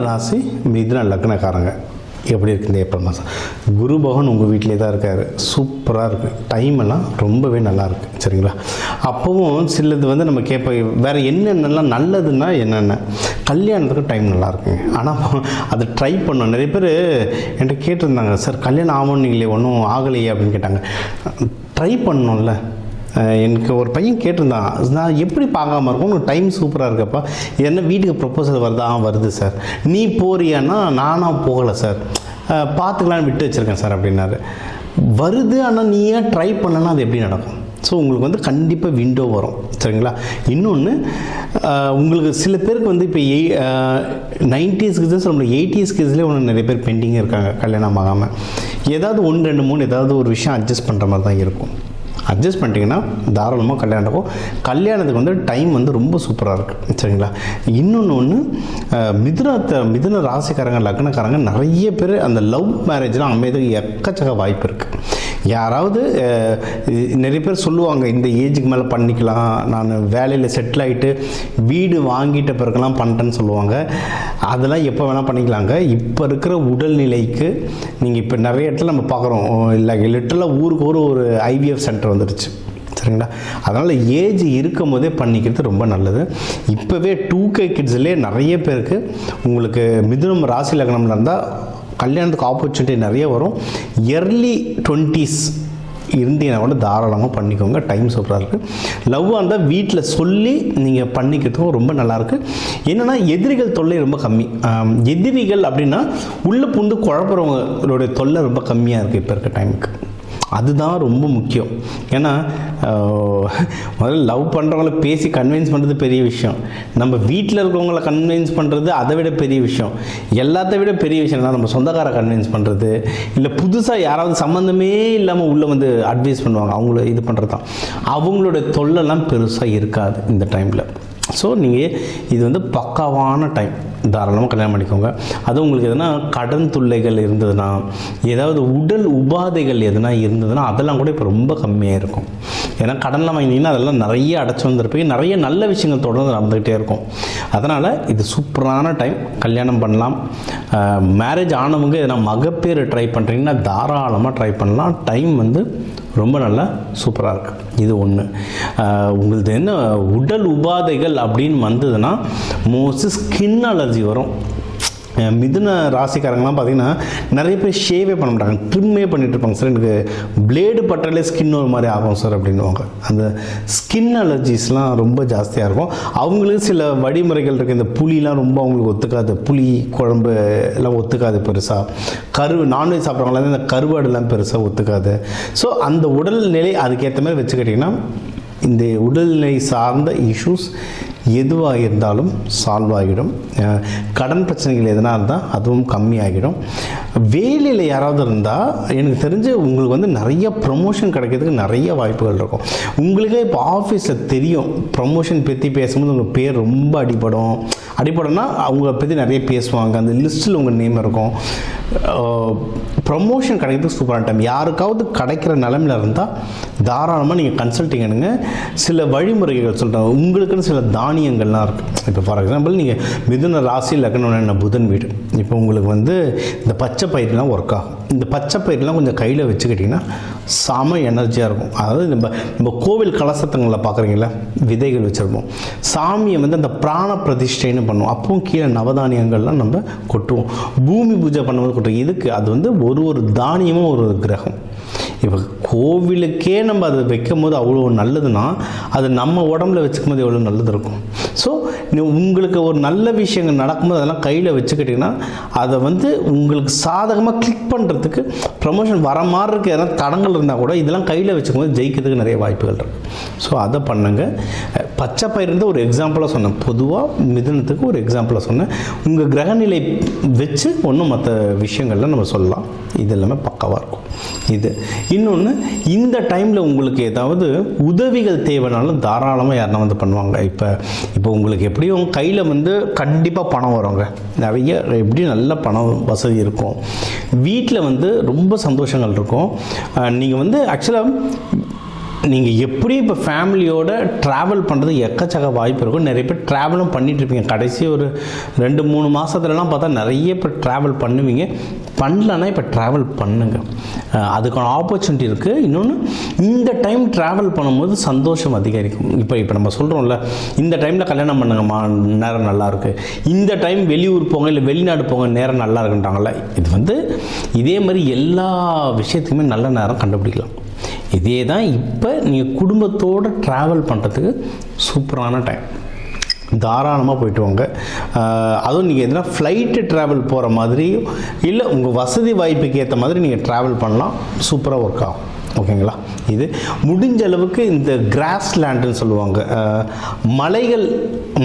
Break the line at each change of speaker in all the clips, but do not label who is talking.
ராசி மிதுன லக்னக்காரங்க எப்படி இருக்குது இந்த ஏப்ரல் மாதம்? குரு பகவான் உங்கள் வீட்டிலே தான் இருக்கார். சூப்பராக இருக்குது. டைமெல்லாம் ரொம்பவே நல்லாயிருக்கு. சரிங்களா? அப்போவும் சிலது வந்து நம்ம கேட்போம், வேறு என்னென்னலாம் நல்லதுன்னா என்னென்ன கல்யாணத்துக்கு டைம் நல்லாயிருக்குங்க. ஆனால் அதை ட்ரை பண்ணோம். நிறைய பேர் என்கிட்ட கேட்டிருந்தாங்க, சார் கல்யாணம் ஆகணும் நீங்களே ஒன்றும் ஆகலையே அப்படின்னு கேட்டாங்க. ட்ரை பண்ணோம்ல. எனக்கு ஒரு பையன் கேட்டிருந்தான், நான் எப்படி பார்க்காம இருக்கோம், உங்களுக்கு டைம் சூப்பராக இருக்கப்பா, என்ன வீட்டுக்கு ப்ரொப்போசல் வருதா? வருது சார். நீ போறியான்னா நானாக போகலை சார், பார்த்துக்கலான்னு விட்டு வச்சுருக்கேன் சார் அப்படின்னாரு. வருது, ஆனால் நீ ஏன் ட்ரை பண்ணலன்னா அது எப்படி நடக்கும்? ஸோ உங்களுக்கு வந்து கண்டிப்பாக விண்டோ வரும். சரிங்களா? இன்னொன்று, உங்களுக்கு சில பேருக்கு வந்து இப்போ 90s கிட்ஸ் நம்மளுக்கு 80s கிட்ஸ்லேயே ஒன்று நிறைய பேர் பெண்டிங்கே இருக்காங்க கல்யாணம் ஆகாமல். ஏதாவது 1 2 3 ஏதாவது ஒரு விஷயம் அட்ஜஸ்ட் பண்ணுற மாதிரி தான் இருக்கும். அட்ஜஸ்ட் பண்ணிட்டீங்கன்னா தாராளமாக கல்யாணம் இருக்கும். கல்யாணத்துக்கு வந்து டைம் வந்து ரொம்ப சூப்பராக இருக்குது. சரிங்களா? இன்னொன்று மிதுன ராசிக்காரங்க லக்னக்காரங்க நிறைய பேர் அந்த லவ் மேரேஜ்லாம் அமையதுக்கு எக்கச்சக்க வாய்ப்பு இருக்குது. யாராவது நிறைய பேர் சொல்லுவாங்க, இந்த ஏஜுக்கு மேலே பண்ணிக்கலாம், நான் வேலையில் செட்டில் ஆகிட்டு வீடு வாங்கிட்ட பிறகுலாம் பண்ணிட்டேன்னு சொல்லுவாங்க. அதெல்லாம் எப்போ வேணால் பண்ணிக்கலாங்க. இப்போ இருக்கிற உடல்நிலைக்கு நீங்கள் இப்போ நிறைய இடத்துல நம்ம பார்க்குறோம், இல்லை லிட்டரலாக ஊருக்கு ஒரு IVF சென்டர் வந்துடுச்சு. சரிங்களா? அதனால் ஏஜ் இருக்கும் போதே பண்ணிக்கிறது ரொம்ப நல்லது. இப்போவே 2K கிட்ஸ்லேயே நிறைய பேருக்கு உங்களுக்கு மிதுனம் ராசி லக்னம்ல இருந்தால் கல்யாணத்துக்கு ஆப்பர்ச்சுனிட்டி நிறைய வரும். எர்லி 20s இருந்தீங்கன்னா கூட தாராளமாக பண்ணிக்கோங்க. டைம் சூப்பராக இருக்குது. லவ்வாக இருந்தால் வீட்டில் சொல்லி நீங்கள் பண்ணிக்கிறதுக்கும் ரொம்ப நல்லாயிருக்கு. என்னென்னா எதிரிகள் தொல்லை ரொம்ப கம்மி. எதிரிகள் அப்படின்னா உள்ளே புந்து குழப்பறவங்களுடைய தொல்லை ரொம்ப கம்மியாக இருக்குது இப்போ இருக்க டைமுக்கு. அதுதான் ரொம்ப முக்கியம். ஏன்னா முதல்ல லவ் பண்ணுறவங்கள பேசி கன்வின்ஸ் பண்ணுறது பெரிய விஷயம். நம்ம வீட்டில் இருக்கிறவங்கள கன்வின்ஸ் பண்ணுறது அதை விட பெரிய விஷயம். எல்லாத்த விட பெரிய விஷயம் தான் நம்ம சொந்தக்காரை கன்வின்ஸ் பண்ணுறது. இல்லை புதுசாக யாராவது சம்மந்தமே இல்லாமல் உள்ளே வந்து அட்வைஸ் பண்ணுவாங்க, அவங்கள இது பண்ணுறது தான். அவங்களோட தொல்லைலாம் பெருசாக இருக்காது இந்த டைமில். ஸோ நீங்கள் இது வந்து பக்காவான டைம். தாராளமாக கல்யாணம் பண்ணிக்கோங்க. அதுவும் உங்களுக்கு எதுனா கடன் தொல்லைகள் இருந்ததுன்னா, ஏதாவது உடல் உபாதைகள் எதுனா இருந்ததுன்னா அதெல்லாம் கூட இப்போ ரொம்ப கம்மியாக இருக்கும். ஏன்னா கடன்லாம் வாங்கினீங்கன்னா அதெல்லாம் நிறைய அடைச்சி வந்திருப்பீங்க. நிறைய நல்ல விஷயங்கள் தொடர்ந்து நடந்துக்கிட்டே இருக்கும். அதனால் இது சூப்பரான டைம். கல்யாணம் பண்ணலாம். மேரேஜ் ஆனவங்க எதனா மகப்பேறு ட்ரை பண்ணுறீங்கன்னா தாராளமாக ட்ரை பண்ணலாம். டைம் வந்து ரொம்ப நல்லா சூப்பராக இருக்குது. இது ஒன்று. உங்களுக்கு என்ன உடல் உபாதைகள் அப்படின்னு வந்ததுன்னா மோஸ்ட்லி ஸ்கின் அலர்ஜி வரும். மிதுன ராசிக்காரங்களாம் பார்த்திங்கன்னா நிறைய பேர் ஷேவே பண்ண மாட்டாங்க, ட்ரிம்மே பண்ணிட்டு இருப்பாங்க. சார் எனக்கு பிளேடு பட்டாலே ஸ்கின் ஒரு மாதிரி ஆகும் சார் அப்படின்வாங்க. அந்த ஸ்கின் அலர்ஜிஸ்லாம் ரொம்ப ஜாஸ்தியாக இருக்கும். அவங்களுக்கு சில வழிமுறைகள் இருக்குது. இந்த புளிலாம் ரொம்ப அவங்களுக்கு ஒத்துக்காது. புளி குழம்பு எல்லாம் ஒத்துக்காது பெருசாக. நான்வெஜ் சாப்பிட்றவங்களாம் இந்த கருவாடுலாம் பெருசாக ஒத்துக்காது. ஸோ அந்த உடல்நிலை அதுக்கேற்ற மாதிரி வச்சுக்கிட்டிங்கன்னா இந்த உடல்நிலை சார்ந்த இஷ்யூஸ் எதுவாக இருந்தாலும் சால்வ் ஆகிடும். கடன் பிரச்சனைகள் எதனா இருந்தால் அதுவும் கம்மியாகிடும். வேலையில் யாராவது இருந்தால் எனக்கு தெரிஞ்சு உங்களுக்கு வந்து நிறைய ப்ரமோஷன் கிடைக்கிறதுக்கு நிறைய வாய்ப்புகள் இருக்கும். உங்களுக்கே இப்போ ஆஃபீஸில் தெரியும், ப்ரமோஷன் பற்றி பேசும்போது உங்கள் பேர் ரொம்ப அடிபடும்னா அவங்கள பற்றி நிறைய பேசுவாங்க. அந்த லிஸ்ட்டில் உங்கள் நேம் இருக்கும். ப்ரமோஷன் கிடைக்கிறதுக்கு சூப்பரான டைம். யாருக்காவது கிடைக்கிற நிலமையில் இருந்தால் தாராளமாக நீங்கள் கன்சல்டிங் எடுங்க. சில வழிமுறைகள் சொல்கிறாங்க. உங்களுக்குன்னு சில தானியங்கள்லாம் இருக்குது. இப்போ ஃபார் எக்ஸாம்பிள் நீங்கள் மிதுன ராசி லக்னம் புதன் வீடு. இப்போ உங்களுக்கு வந்து இந்த பச்சை பயிரெலாம் ஒர்க் ஆகும். இந்த பச்சை பயிரெலாம் கொஞ்சம் கையில் வச்சுக்கிட்டிங்கன்னா செம எனர்ஜியாக இருக்கும். அதாவது நம்ம கோவில் கலசத்தங்களை பார்க்குறீங்களா, விதைகள் வச்சுருப்போம். சாமியை வந்து அந்த பிராண பிரதிஷ்டைன்னு பண்ணுவோம். அப்பவும் கீழே நவதானியங்கள்லாம் நம்ம கொட்டுவோம். பூமி பூஜை பண்ணும்போது கொட்டுவோம். இதுக்கு அது வந்து ஒரு தானியமும் ஒரு கிரகம். இப்போ கோவிலுக்கே நம்ம அதை வைக்கும் போது அவ்வளோ நல்லதுன்னா அது நம்ம உடம்புல வச்சுக்கும் போது எவ்வளோ நல்லது இருக்கும். ஸோ உங்களுக்கு ஒரு நல்ல விஷயங்கள் நடக்கும்போது அதெல்லாம் கையில் வச்சுக்கிட்டிங்கன்னா அதை வந்து உங்களுக்கு சாதகமாக கிளிக் பண்ணுறதுக்கு ப்ரமோஷன் வர மாதிரி இருக்குது. எதனா தடங்கள் இருந்தால் கூட இதெல்லாம் கையில் வச்சுக்கும் போது ஜெயிக்கிறதுக்கு நிறைய வாய்ப்புகள் இருக்குது. ஸோ அதை பண்ணுங்க. பச்சை பயிர் இருந்து ஒரு எக்ஸாம்பிளாக சொன்னேன். பொதுவாக மிதுனத்துக்கு ஒரு எக்ஸாம்பிளாக சொன்னேன். உங்கள் கிரகநிலை வச்சு ஒன்றும் மற்ற விஷயங்கள்லாம் நம்ம சொல்லலாம். இது எல்லாமே பக்காவாக இருக்கும். இது இன்னொன்று, இந்த டைமில் உங்களுக்கு ஏதாவது உதவிகள் தேவைனாலும் தாராளமாக யாருன்னா வந்து பண்ணுவாங்க. இப்போ உங்களுக்கு எப்படியும் கையில் வந்து கண்டிப்பாக பணம் வருங்க. நிறைய எப்படியும் நல்ல பணம் வசதி இருக்கும். வீட்டில் வந்து ரொம்ப சந்தோஷங்கள் இருக்கும். நீங்கள் வந்து ஆக்சுவலாக நீங்கள் எப்படி இப்போ ஃபேமிலியோட ட்ராவல் பண்ணுறது எக்கச்சக்க வாய்ப்பு இருக்கும். நிறைய பேர் ட்ராவலும் பண்ணிகிட்ருப்பீங்க. கடைசி ஒரு 2-3 மாதத்துலலாம் பார்த்தா நிறைய பேர் ட்ராவல் பண்ணுவீங்க. பண்ணலன்னா இப்போ ட்ராவல் பண்ணுங்கள், அதுக்கான ஆப்பர்ச்சுனிட்டி இருக்குது. இன்னொன்று, இந்த டைம் ட்ராவல் பண்ணும்போது சந்தோஷம் அதிகரிக்கும். இப்போ நம்ம சொல்கிறோம்ல, இந்த டைமில் கல்யாணம் பண்ணுங்கம்மா நேரம் நல்லாயிருக்கு, இந்த டைம் வெளியூர் போங்க இல்லை வெளிநாடு போங்க நேரம் நல்லா இருக்குன்றாங்கல்ல. இது இதே மாதிரி எல்லா விஷயத்துக்குமே நல்ல நேரம் கண்டுபிடிக்கலாம். இதே தான் இப்போ நீங்கள் குடும்பத்தோடு ட்ராவல் பண்ணுறதுக்கு சூப்பரான டைம். தாராளமாக போய்ட்டு வாங்க. அதுவும் நீங்கள் எதுனா ஃப்ளைட்டு ட்ராவல் போகிற மாதிரி இல்லை உங்கள் வசதி வாய்ப்புக்கு ஏற்ற மாதிரி நீங்கள் ட்ராவல் பண்ணலாம். சூப்பராக ஒர்க் ஆகும். ஓகேங்களா? இது முடிஞ்ச அளவுக்கு இந்த கிராஸ் லேண்டுன்னு சொல்லுவாங்க,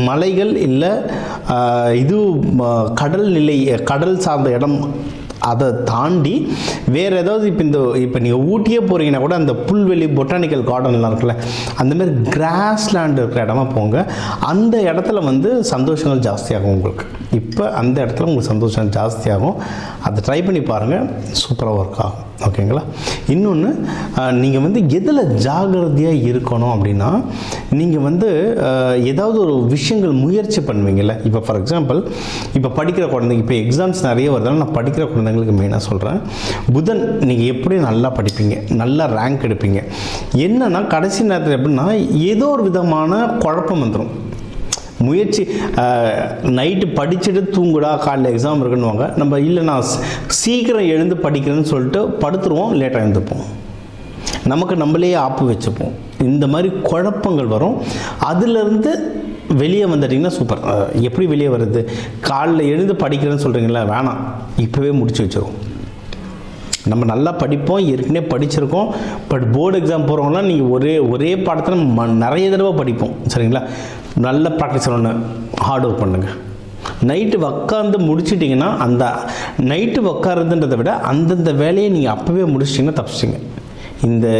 மலைகள் இல்லை இது கடல் நிலை, கடல் சார்ந்த இடம், அதை தாண்டி வேறு ஏதாவது இப்போ நீங்கள் ஊட்டியே போகிறீங்கன்னா கூட அந்த புல்வெளி பொட்டானிக்கல் கார்டன்லாம் இருக்குல்ல, அந்தமாரி கிராஸ் லேண்ட் இருக்கிற இடமா போங்க. அந்த இடத்துல சந்தோஷங்கள் ஜாஸ்தியாகும் உங்களுக்கு. இப்போ அந்த இடத்துல உங்களுக்கு சந்தோஷம் ஜாஸ்தியாகும். அதை ட்ரை பண்ணி பாருங்கள், சூப்பராக ஒர்க் ஆகும். ஓகேங்களா? இன்னொன்று, நீங்கள் எதில் ஜாகிரதையாக இருக்கணும் அப்படின்னா, நீங்கள் ஏதாவது ஒரு விஷயங்கள் முயற்சி பண்ணுவீங்கள்ல. இப்போ ஃபார் எக்ஸாம்பிள், இப்போ படிக்கிற குழந்தைங்க, இப்போ எக்ஸாம்ஸ் நிறைய வருதுனால நான் படிக்கிற குழந்தைங்களுக்கு மெயினாக சொல்கிறேன். புதன் நீங்கள் எப்படி நல்லா படிப்பீங்க, நல்லா ரேங்க் எடுப்பீங்க. என்னென்னா கடைசி நேரத்தில் எப்படின்னா ஏதோ ஒரு விதமான குழப்பம் வந்துடும். முயற்சி நைட்டு படிச்சுட்டு தூங்குடா காலையில் எக்ஸாம் இருக்குன்னுவாங்க. நம்ம இல்லை நான் சீக்கிரம் எழுந்து படிக்கிறேன்னு சொல்லிட்டு படுத்துருவோம், லேட்டாக எழுந்துப்போம், நமக்கு நம்மளே ஆப்பு வச்சுப்போம். இந்த மாதிரி குழப்பங்கள் வரும். அதிலிருந்து வெளியே வந்துட்டிங்கன்னா சூப்பர். எப்படி வெளியே வருது? காலையில் எழுந்து படிக்கிறேன்னு சொல்கிறீங்களா, வேணாம், இப்போவே முடிச்சு வச்சுருவோம். நம்ம நல்லா படிப்போம், ஏற்கனவே படிச்சிருக்கோம். பட் போர்டு எக்ஸாம் போகிறவங்களாம் நீங்கள் ஒரே பாடத்தில் நிறைய தடவை படிப்போம். சரிங்களா? நல்ல ப்ராக்டிஸ் பண்ணணும், ஹார்ட் ஒர்க் பண்ணுங்கள். நைட்டு உட்காந்து முடிச்சிட்டிங்கன்னா, அந்த நைட்டு உட்காருதுன்றதை விட அந்தந்த வேலையை நீங்கள் அப்போவே முடிச்சிட்டிங்கன்னா தப்பிச்சிட்டிங்க.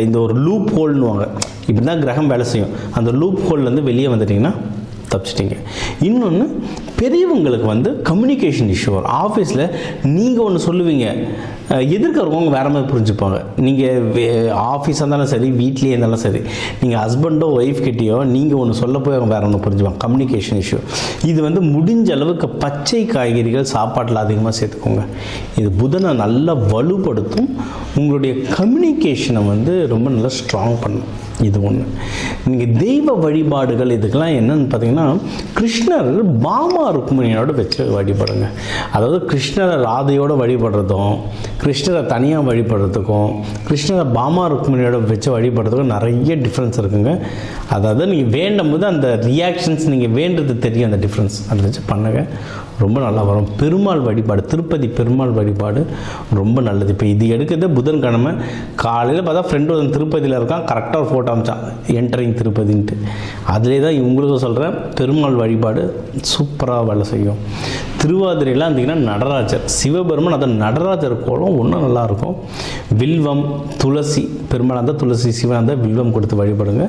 இந்த ஒரு லூப் ஹோல்னுவாங்க, இப்படி தான் கிரகம் வேலை செய்யும். அந்த லூப் ஹோல்லேருந்து வெளியே வந்துட்டிங்கன்னா தப்பிச்சிட்டிங்க. இன்னொன்று, பெரியவங்களுக்கு கம்யூனிகேஷன் இஷ்யூ வரும். ஆஃபீஸில் நீங்கள் ஒன்று சொல்லுவீங்க, எதிர்க்கிறவங்க வேறு மாதிரி புரிஞ்சுப்பாங்க. நீங்கள் ஆஃபீஸாக இருந்தாலும் சரி, வீட்லேயே இருந்தாலும் சரி, நீங்கள் ஹஸ்பண்டோ ஒய்ஃப் கிட்டேயோ நீங்கள் ஒன்று சொல்ல போய் அவங்க வேறு ஒன்று புரிஞ்சுப்பாங்க. Communication issue. இது முடிஞ்ச அளவுக்கு பச்சை காய்கறிகள் சாப்பாட்டில் அதிகமாக சேர்த்துக்கோங்க. இது புதனை நல்லா வலுப்படுத்தும். உங்களுடைய கம்யூனிகேஷனை ரொம்ப நல்லா ஸ்ட்ராங் பண்ணும். இது ஒன்று. நீங்கள் தெய்வ வழிபாடுகள் இதுக்கெல்லாம் என்னன்னு பார்த்தீங்கன்னா, கிருஷ்ணர் பாமா ருக்மிணியோட வச்சு வழிபடுங்க. அதாவது கிருஷ்ணரை ராதையோடு வழிபடுறதும், கிருஷ்ணரை தனியாக வழிபடுறதுக்கும், கிருஷ்ணரை பாமா ருக்மிணியோட வச்சு வழிபடுறதுக்கும் நிறைய டிஃப்ரென்ஸ் இருக்குங்க. அதாவது நீங்கள் வேண்டும் போது அந்த ரியாக்ஷன்ஸ் நீங்கள் வேண்டது தெரியும், அந்த டிஃப்ரென்ஸ். அதை வச்சு பண்ணுங்க, ரொம்ப நல்லா வரும். பெருமாள் வழிபாடு, திருப்பதி பெருமாள் வழிபாடு ரொம்ப நல்லது. இப்போ இது எடுக்கிறது புதன்கிழமை காலையில் பார்த்தா ஃப்ரெண்டு ஒரு திருப்பதியில் இருக்கான், கரெக்டாக ஒரு ஃபோட்டோ அமைச்சான் என்ட்ரிங் திருப்பதின்ட்டு. அதிலே தான் இவங்களுக்கு சொல்கிறேன், பெருமாள் வழிபாடு சூப்பராக வேலை செய்யும். திருவாதிரையில் இருந்தீங்கன்னா நடராஜர், சிவபெருமன், அந்த நடராஜர் கோலம் ஒன்றும் நல்லாயிருக்கும். வில்வம், துளசி, பெருமாள் அந்த துளசி, சிவன் அந்த வில்வம் கொடுத்து வழிபடுங்க.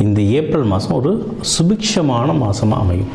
இந்த ஏப்ரல் மாதம் ஒரு சுபிக்ஷமான மாதமாக அமையும்.